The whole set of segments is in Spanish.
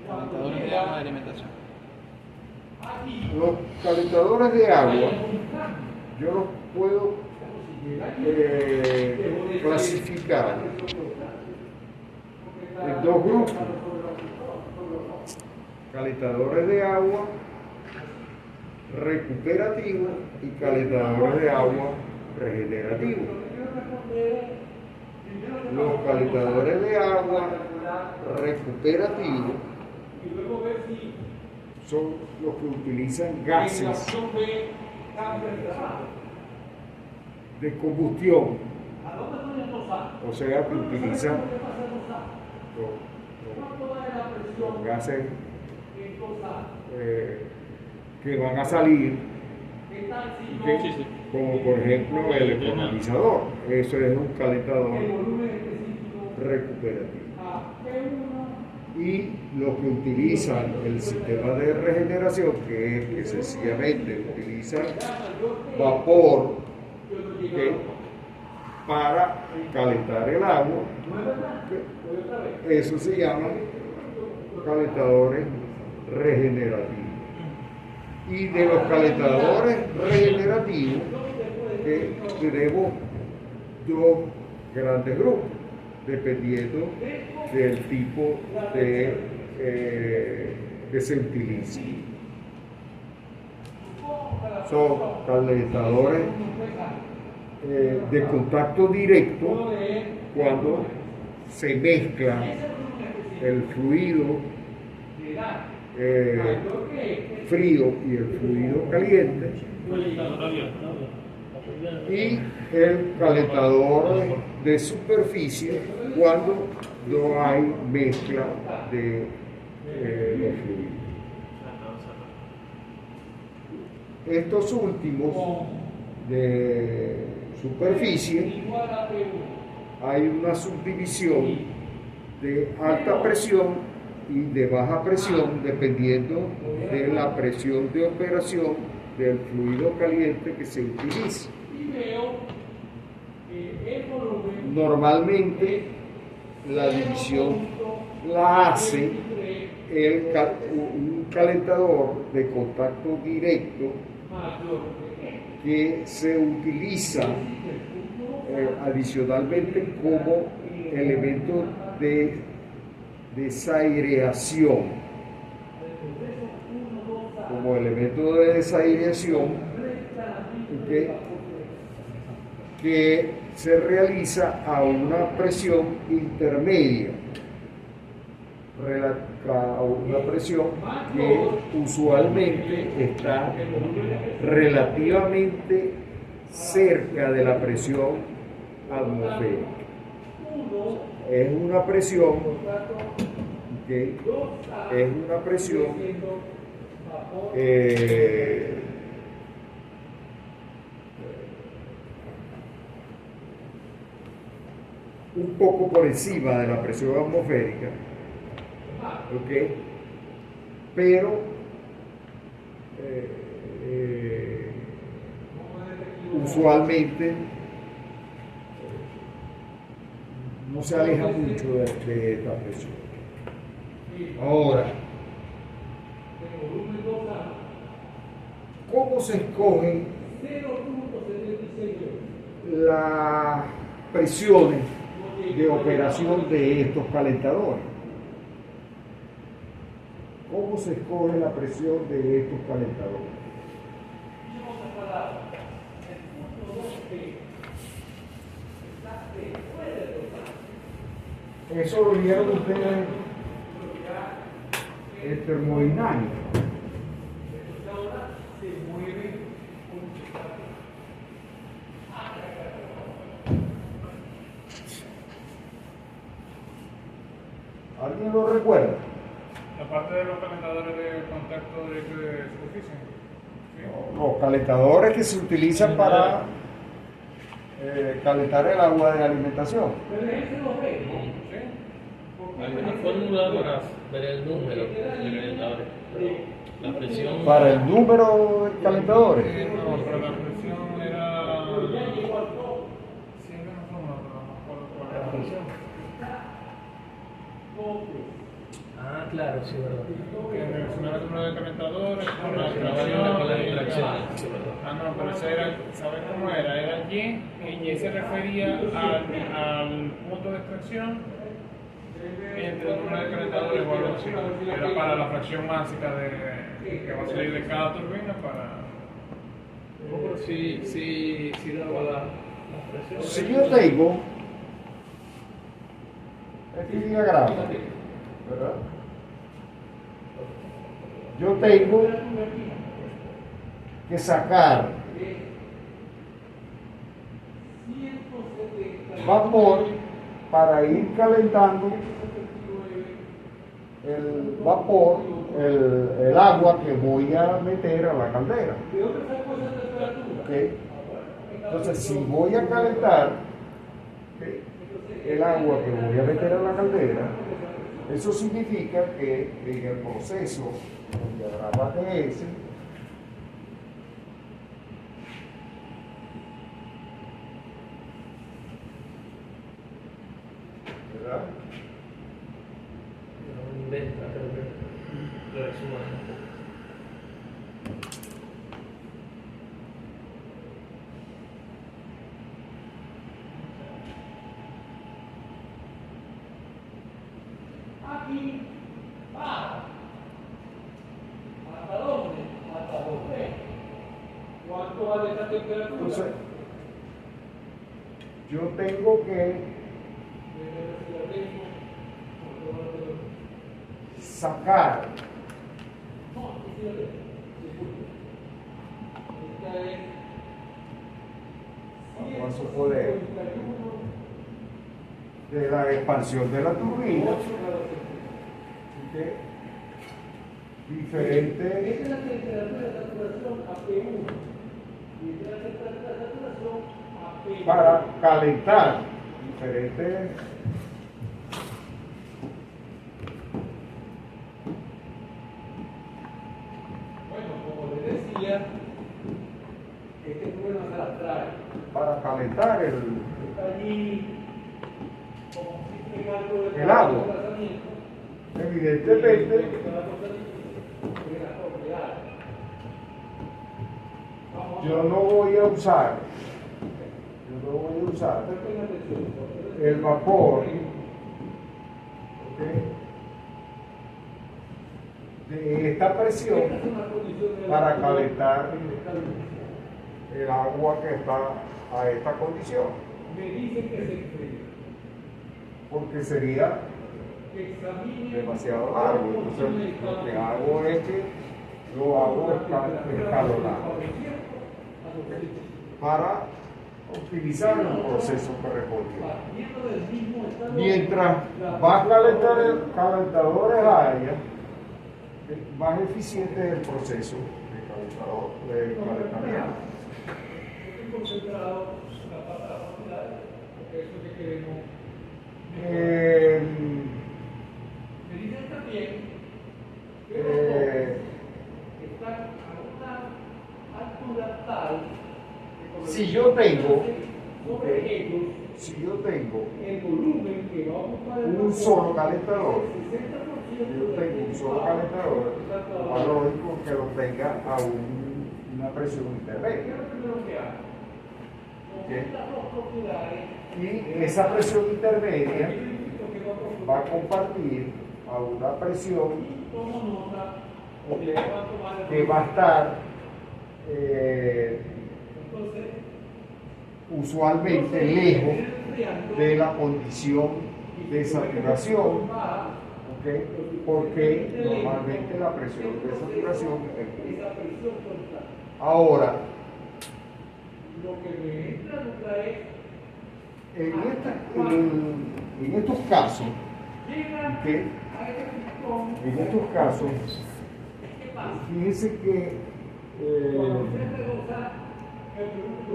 Calentadores de agua de alimentación. Los calentadores de agua, yo los puedo clasificar en dos grupos: calentadores de agua recuperativos y calentadores de agua regenerativos. Los calentadores de agua recuperativos son los que utilizan gases de combustión, o sea, que utilizan los gases que van a salir, como por ejemplo el economizador. Eso es un calentador recuperativo. Y los que utilizan el sistema de regeneración, que es que sencillamente utilizan vapor para calentar el agua, eso se llama calentadores regenerativos. Y de los calentadores regenerativos tenemos dos grandes grupos, dependiendo del tipo que se utilice. Son calentadores de contacto directo, cuando se mezcla el fluido frío y el fluido caliente, y el calentador de superficie, cuando no hay mezcla de los fluidos. Estos últimos de superficie, hay una subdivisión de alta presión y de baja presión, dependiendo de la presión de operación del fluido caliente que se utilice. Normalmente la división la hace un calentador de contacto directo, que se utiliza adicionalmente como elemento de desaireación. Como elemento de desaireación que se realiza a una presión intermedia, a una presión que usualmente está relativamente cerca de la presión atmosférica. Es una presión un poco por encima de la presión atmosférica, pero usualmente no se aleja mucho de esta presión. Ahora, ¿cómo se escogen las presiones de operación de estos calentadores? ¿Cómo se escoge la presión de estos calentadores? Eso lo vieron ustedes en termodinámica. ¿Alguien lo recuerda? La parte de los calentadores de contacto directo de superficie. ¿Sí? Los calentadores que se utilizan para calentar el agua de alimentación. Hay una fórmula para ver el número de calentadores. La presión. Para el número de calentadores. No, pero la presión era. Sí, no me acuerdo cuál era la presión. Ah, claro, sí, verdad. Que mencionaba el número de calentadores, con la Trabajan con las extracción. extracciones, sí, verdad. Ah, no, pero ese era, ¿sabes cómo era? Era Y, y Y se refería al punto de extracción entre el número de calentadores o algo así. Era para la fracción básica que va a salir de cada turbina para... No, pero sí daba la presión. Si yo tengo este diagrama, ¿verdad? Yo tengo que sacar vapor para ir calentando el vapor, el agua que voy a meter a la caldera. ¿Ok? Entonces, si voy a calentar, ¿ok?, el agua que voy a meter a la caldera, eso significa que en el proceso del diagrama TS, ¿verdad? Un delta, creo que lo resumo un poco. Aquí, para. ¿Hasta dónde? Hasta 2 ¿Cuánto vale esta temperatura? Entonces, yo tengo que sacar vamos a suponer de la expansión de la turbina, ¿ok?, diferente Esta es la temperatura de saturación a P1 y esta es la temperatura de saturación a P2. para calentar diferentes Bueno, como les decía, este problema se las trae. para calentar Está allí como un simple cálculo de El agua. desplazamiento. evidentemente yo no voy a usar el vapor, ¿ok?, de esta presión para calentar el agua que está a esta condición, Me dicen que se enfría. porque sería Que examine demasiado largo. Entonces lo que hago es que lo hago escalonado para optimizar el proceso correspondiente. partiendo del mismo estado. Mientras va a calentar el calentador el área, más eficiente es el proceso de calentamiento. Estoy concentrado en la parte de las unidades, porque eso es lo que queremos. Me dicen también que los dos están a una altura tal que con el Si yo tengo, sobre ellos, si yo tengo el volumen que va a ocupar el un solo calentador, el 60% yo tengo un solo calentador, lo más lógico que lo tenga a una presión ¿Qué intermedia. es lo primero que hago? Ok. Estas dos propiedades, Y esa presión intermedia identifico que va a va a compartir a una presión y tomo nota de cuánto vale el que va a estar Entonces, usualmente lejos de la condición de saturación, ¿ok?, porque normalmente la presión de saturación es esa presión constante. ahora. Lo que me entra en duda es, En estos casos, llegan ¿ok?, a este pistón, en estos casos, ¿qué pasa? fíjense que Cuando se redosa, me pregunto,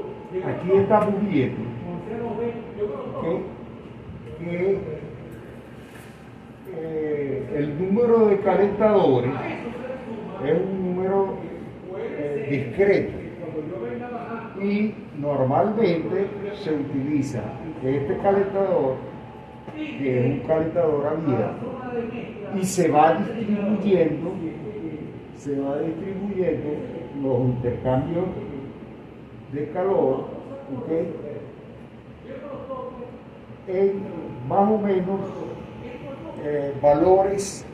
aquí estamos viendo, con 0,20, yo creo ¿ok?, que el número de calentadores a eso se le suma, es un número puede ser discreto. que cuando yo venga bajando, Y normalmente se utiliza este calentador que es un calentador abierto, y se va distribuyendo los intercambios de calor, ¿ok? En más o menos valores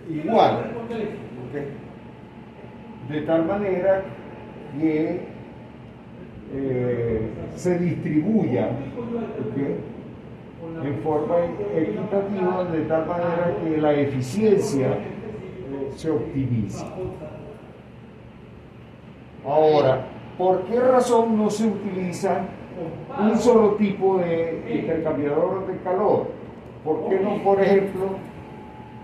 iguales, ¿ok? De tal manera que se distribuya, ¿ok?, en forma equitativa, de tal manera que la eficiencia se optimice. Ahora, ¿por qué razón no se utiliza un solo tipo de intercambiador de calor? ¿Por qué no, por ejemplo,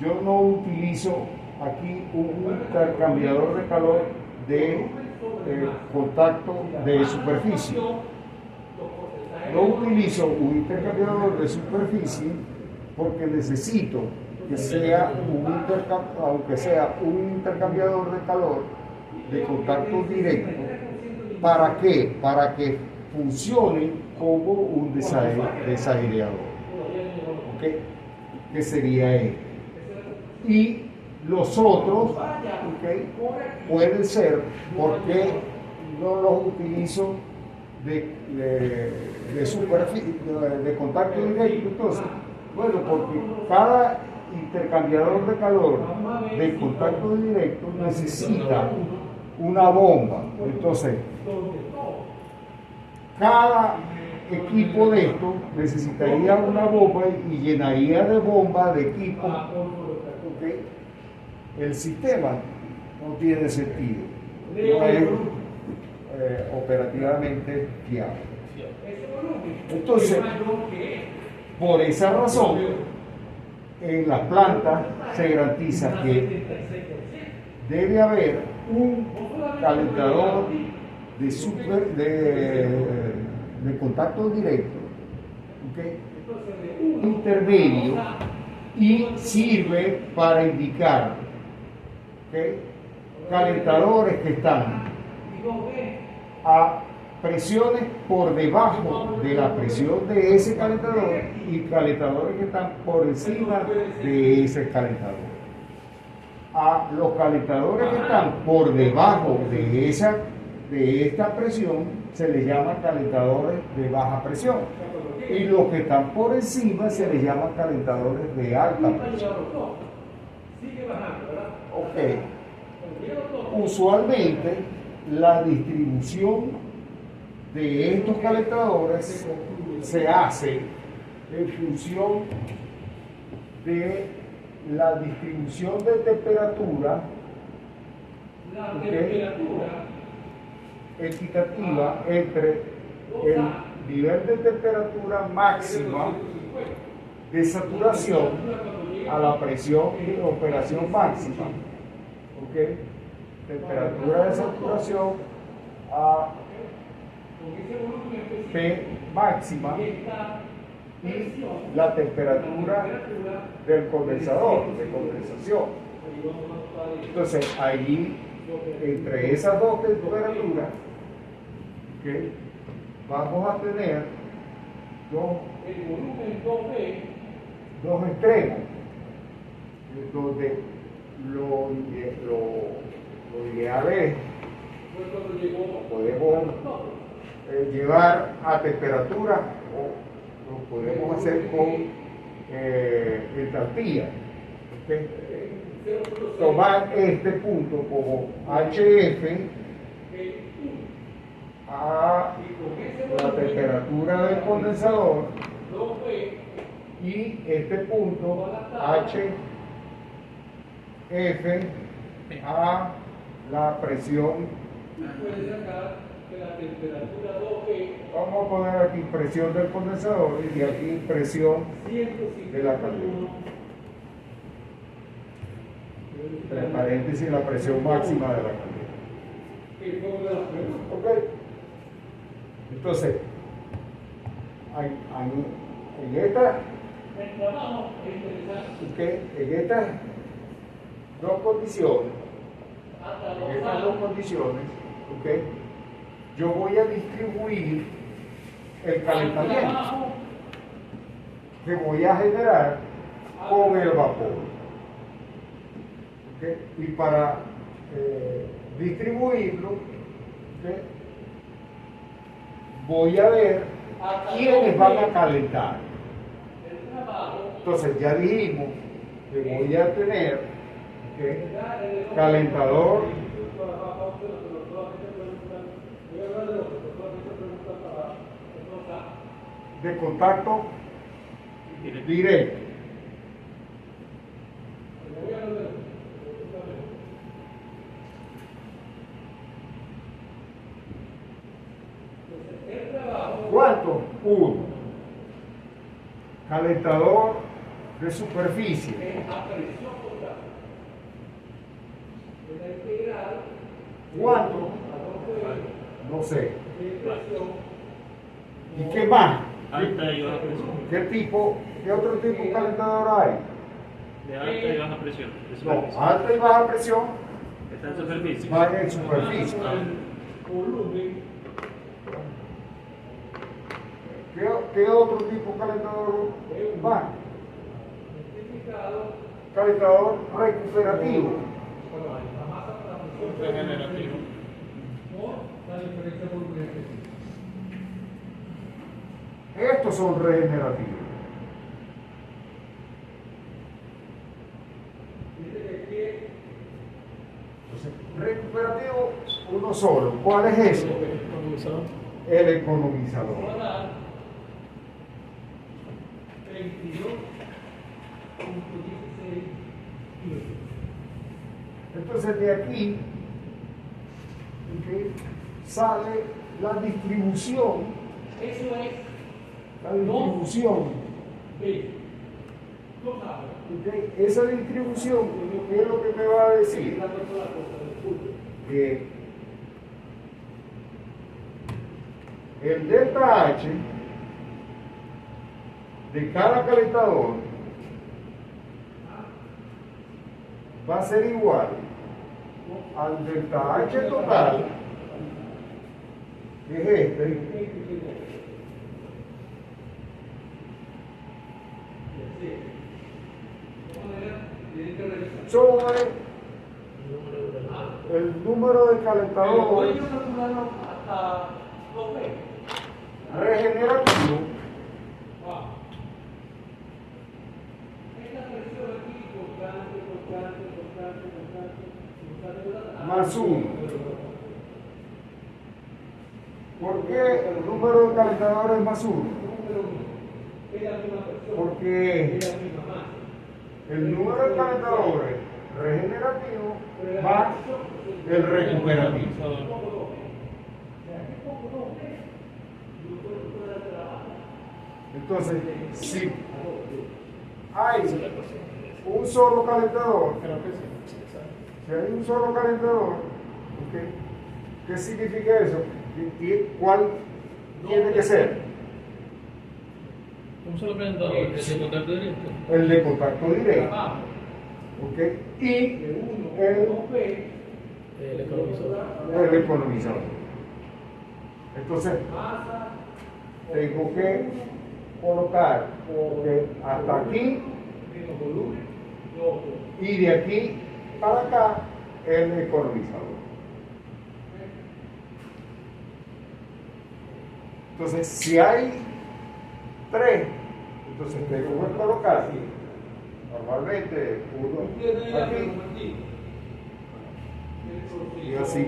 yo no utilizo aquí un intercambiador de calor de contacto de superficie? No utilizo un intercambiador de superficie porque necesito que sea aunque sea un intercambiador de calor de contacto directo. ¿Para qué? Para que funcione como un desaireador, ¿ok?, que sería este. Y los otros, ¿ok?, pueden ser, porque no los utilizo de superficie, de contacto directo. Entonces, bueno, porque cada intercambiador de calor de contacto directo necesita una bomba. Entonces, cada equipo de estos necesitaría una bomba y llenaría de bomba de equipo, ¿okay?, el sistema. No tiene sentido, no es operativamente fiable. Entonces, por esa razón, en las plantas se garantiza que debe haber un calentador de contacto directo, ¿okay?, intermedio, y sirve para indicar, ¿okay?, calentadores que están a presiones por debajo de la presión de ese calentador y calentadores que están por encima de ese calentador. A los calentadores que están por debajo de esta presión se les llama calentadores de baja presión, y los que están por encima se les llama calentadores de alta presión. Ok. Usualmente la distribución de estos calentadores se hace en función de la distribución de temperatura, equitativa entre el nivel de temperatura máxima de saturación a la presión de operación máxima, ¿okay?, temperatura de saturación a P máxima, y la temperatura del condensador, de condensación. Entonces, allí, entre esas dos temperaturas, ¿okay?, vamos a tener dos extremos, donde lo ideal es, podemos llevar a temperatura, o lo podemos hacer con entalpía, ¿okay?, tomar este punto como HF a la temperatura del condensador, y este punto HF a la presión. Vamos a poner aquí presión del condensador y aquí presión de la caldera. Entre paréntesis, la presión máxima de la caldera. Ok. Entonces, en estas dos condiciones, okay, yo voy a distribuir el calentamiento que voy a generar con el vapor. ¿Ok? Y para distribuirlo, ¿ok?, voy a ver quiénes van a calentar. Entonces ya dijimos que voy a tener, ¿ok?, calentador de contacto directo. ¿Cuánto? Uno. Calentador de superficie. ¿Cuánto? No sé. ¿Y qué más? Alta y baja presión. ¿Qué otro tipo de calentador hay? De alta y baja presión. De No, superficie. alta y baja presión Está en superficie. van en superficie. ¿Qué otro tipo de calentador va? Calentador recuperativo. Regenerativo. Estos son regenerativos. Entonces, recuperativo, uno solo. ¿Cuál es ese? El economizador. 22.16 kilos. Entonces de aquí, ¿ok?, sale la distribución. Eso es La distribución. B. No sabe. ¿Ok? Esa distribución, ¿qué es lo que me va a decir? Que el delta H de cada calentador va a ser igual al delta H total, que es este, sobre el número de calentadores hasta 2 regenerativos más 1. ¿Por qué el número de calentadores más 1? Porque el número de calentadores regenerativos más el recuperativo. Entonces, si hay un solo calentador, si hay un solo calentador, ¿okay?, ¿qué significa eso? ¿Cuál tiene que ser? Un solo calentador, el de contacto directo. El de contacto directo. ¿Ok? Y El economizador. el economizador. Entonces, tengo que colocar, ¿ok?, hasta aquí y de aquí para acá el economizador. Entonces, si hay 3, entonces tengo que colocar normalmente uno aquí y así.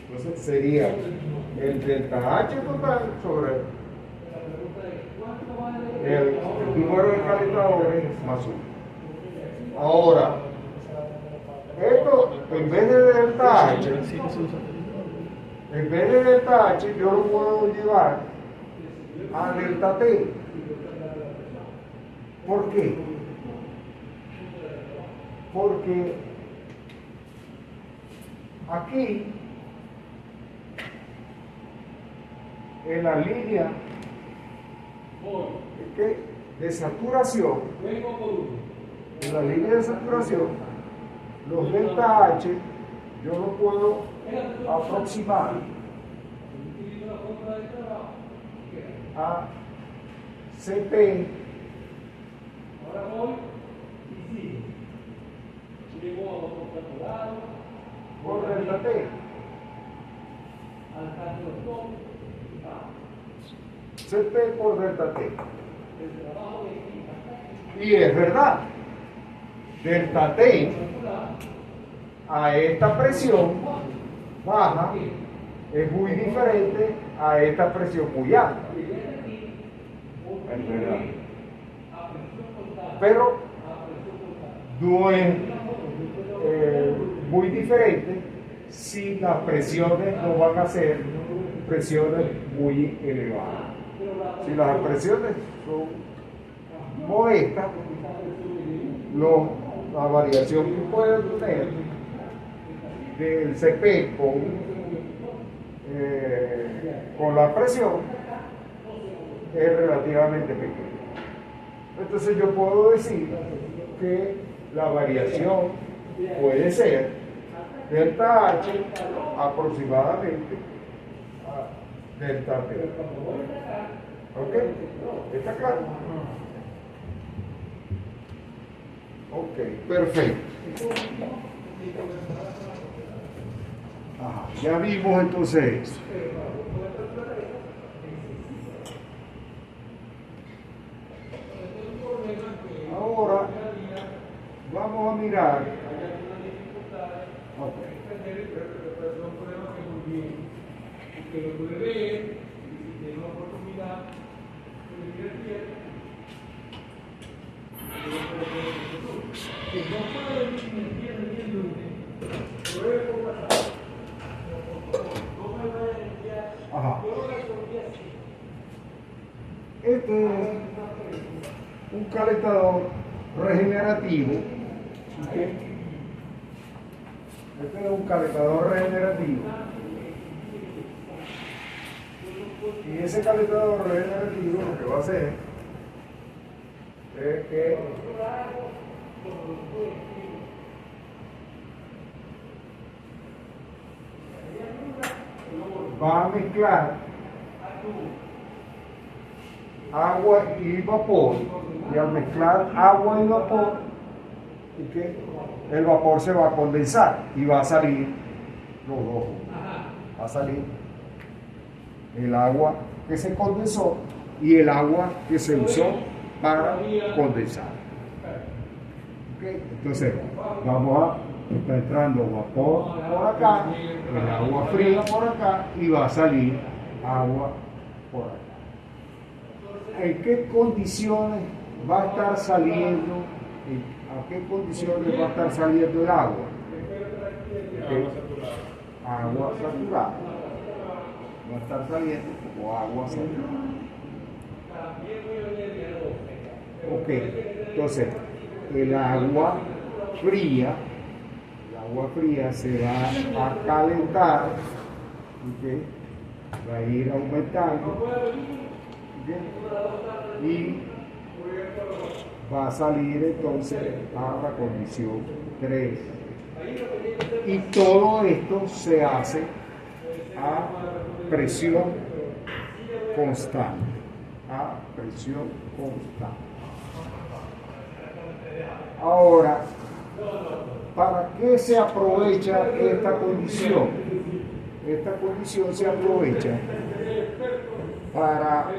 Entonces sería el delta H total sobre el número de calentadores más 1. Ahora, esto en vez de delta H, yo lo puedo llevar a delta T. ¿Por qué? Porque aquí, en la línea de saturación, en la línea de saturación, los delta H yo lo puedo aproximar a CP Ahora voy y sigo. Llego a otro calculado, por delta T. alcanzo los dos y vamos. CP por delta T. El trabajo de equipo Y es verdad, delta T a esta presión baja es muy diferente a esta presión muy alta. Es verdad. Pero no es muy diferente si las presiones no van a ser presiones muy elevadas. Si las presiones son modestas, la variación que puede tener del CP con la presión es relativamente pequeña. Entonces yo puedo decir que la variación puede ser delta H aproximadamente a delta T. ¿Ok? ¿Está claro? Ok, perfecto. Ajá, ya vimos entonces eso. Ahora vamos a mirar. Ok. que lo puede ver, y si tiene una oportunidad, puede ir al tiempo. Que no puede venir ni el viernes ni el lunes, luego pasar. No me va a enviar. Ajá. Yo lo resolví así. Este es un calentador regenerativo. ¿Ok? Este es un calentador regenerativo. Y ese calentador regenerativo lo que va a hacer es que va a mezclar agua y vapor, y al mezclar agua y vapor, el vapor se va a condensar y va a salir los dos. Va a salir el agua que se condensó y el agua que se usó para condensar. ¿Okay? Entonces, está entrando vapor por acá, el agua fría por acá y va a salir agua por acá. ¿En qué condiciones va a estar saliendo? ¿A qué condiciones va a estar saliendo el agua? Agua saturada. Va a estar saliendo como agua saturada. Ok, entonces el agua fría se va a calentar, ¿okay? Va a ir aumentando, ¿okay? Y va a salir entonces a la condición 3. Y todo esto se hace a presión constante. A presión constante. Ahora, ¿para qué se aprovecha esta condición? Esta condición se aprovecha para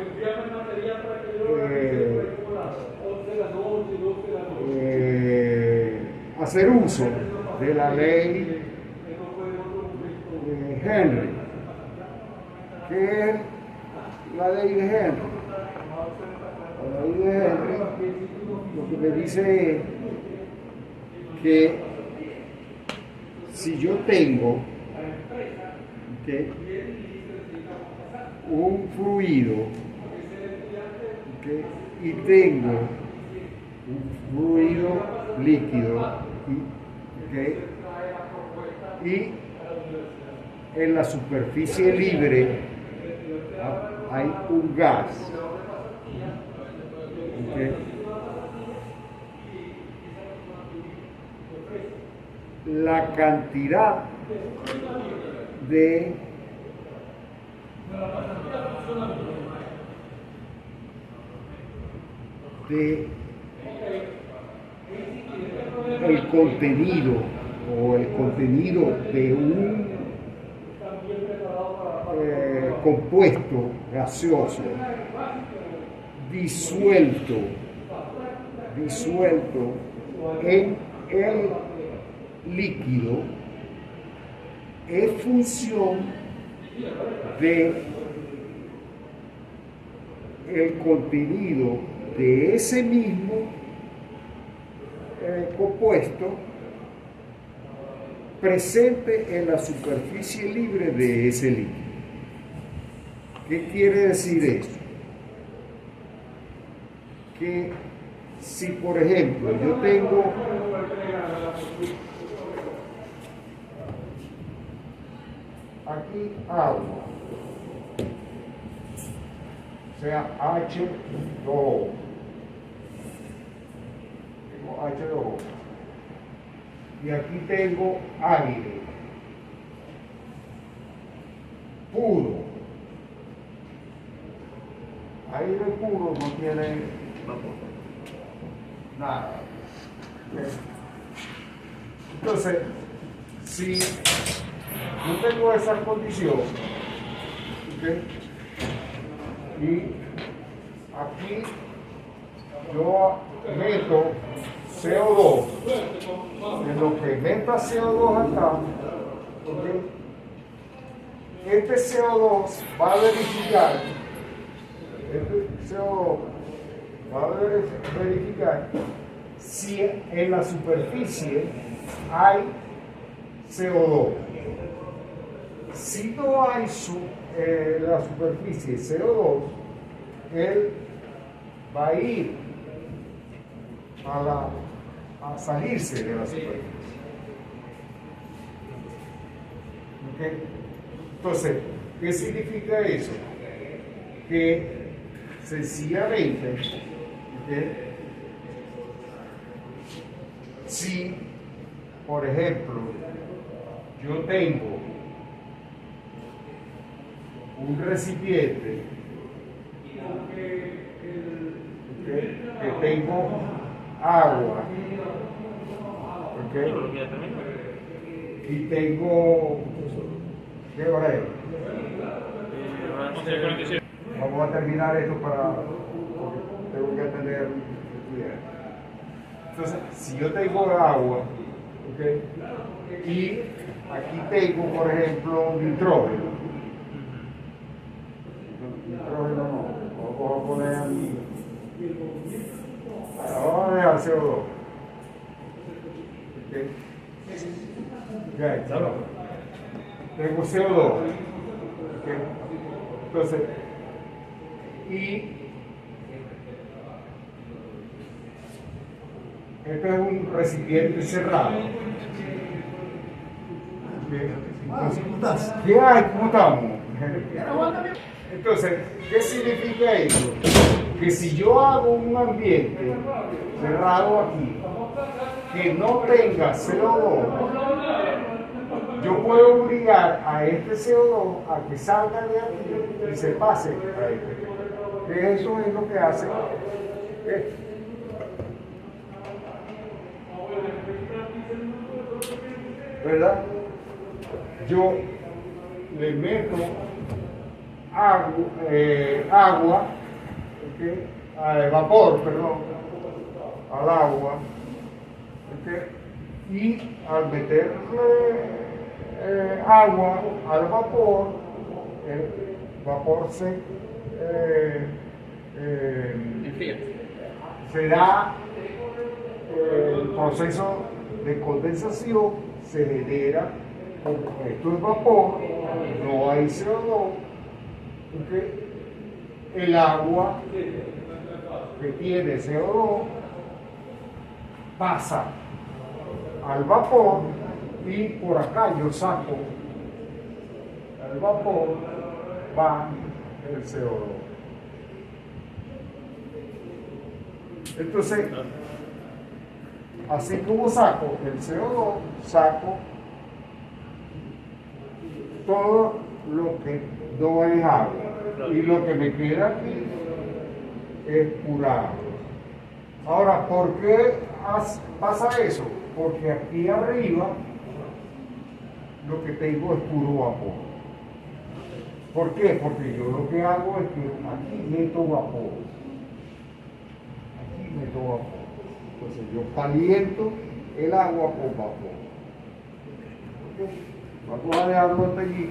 hacer uso de la ley de Henry. ¿Qué es la ley de Henry? La ley de Henry lo que me dice es que si yo tengo un fluido y tengo un fluido líquido y en la superficie libre hay un gas. La cantidad de de el contenido o el contenido de un compuesto gaseoso disuelto en el líquido es función de el contenido de ese mismo compuesto presente en la superficie libre de ese líquido. ¿Qué quiere decir eso? Que si, por ejemplo, yo tengo aquí agua, o sea, H2O, tengo H2O, y aquí tengo aire puro. Aire puro no tiene nada. Entonces, si yo tengo esa condición, ¿okay? Y aquí yo meto CO2, en lo que meta CO2 acá, ¿okay? Este CO2 va a verificar, si en la superficie hay CO2. Si no hay en la superficie CO2, él va a ir a salirse de la superficie. ¿Okay? Entonces, ¿qué significa eso? Que sencillamente, ¿okay? Si, por ejemplo, yo tengo un recipiente, ¿okay? Que tengo agua, ¿okay? Y tengo, ¿qué hora es? Vamos a terminar esto porque tengo que atender. Entonces, si yo tengo agua, ¿okay? Y aquí tengo, por ejemplo, nitrógeno. Nitrógeno no, vamos a poner aquí. Vamos a dejar CO2. ¿Okay? Ya está. Tengo CO2. ¿Okay? Entonces, y este es un recipiente cerrado. Entonces, ¿qué hay? ¿Cómo estamos? Entonces, ¿qué significa eso? Que si yo hago un ambiente cerrado aquí que no tenga CO2, yo puedo obligar a este CO2 a que salga de aquí y se pase a este. Eso es lo que hace esto. ¿Verdad? Yo le meto agua, ¿okay? Vapor, perdón, al agua, ¿okay? Y al meterle agua al vapor, el vapor se da el proceso de condensación, se genera, esto es vapor, no hay CO2, ¿okay? El agua que tiene CO2 pasa al vapor y por acá yo saco el vapor, va el CO2. Entonces, así como saco el CO2, saco todo lo que no es agua. Y lo que me queda aquí es pura agua. Ahora, ¿por qué pasa eso? Porque aquí arriba lo que tengo es puro vapor. ¿Por qué? Porque yo lo que hago es que aquí meto vapor. Aquí meto vapor. Entonces yo caliento el agua con vapor. ¿Ok? Vamos a dejarlo hasta allí.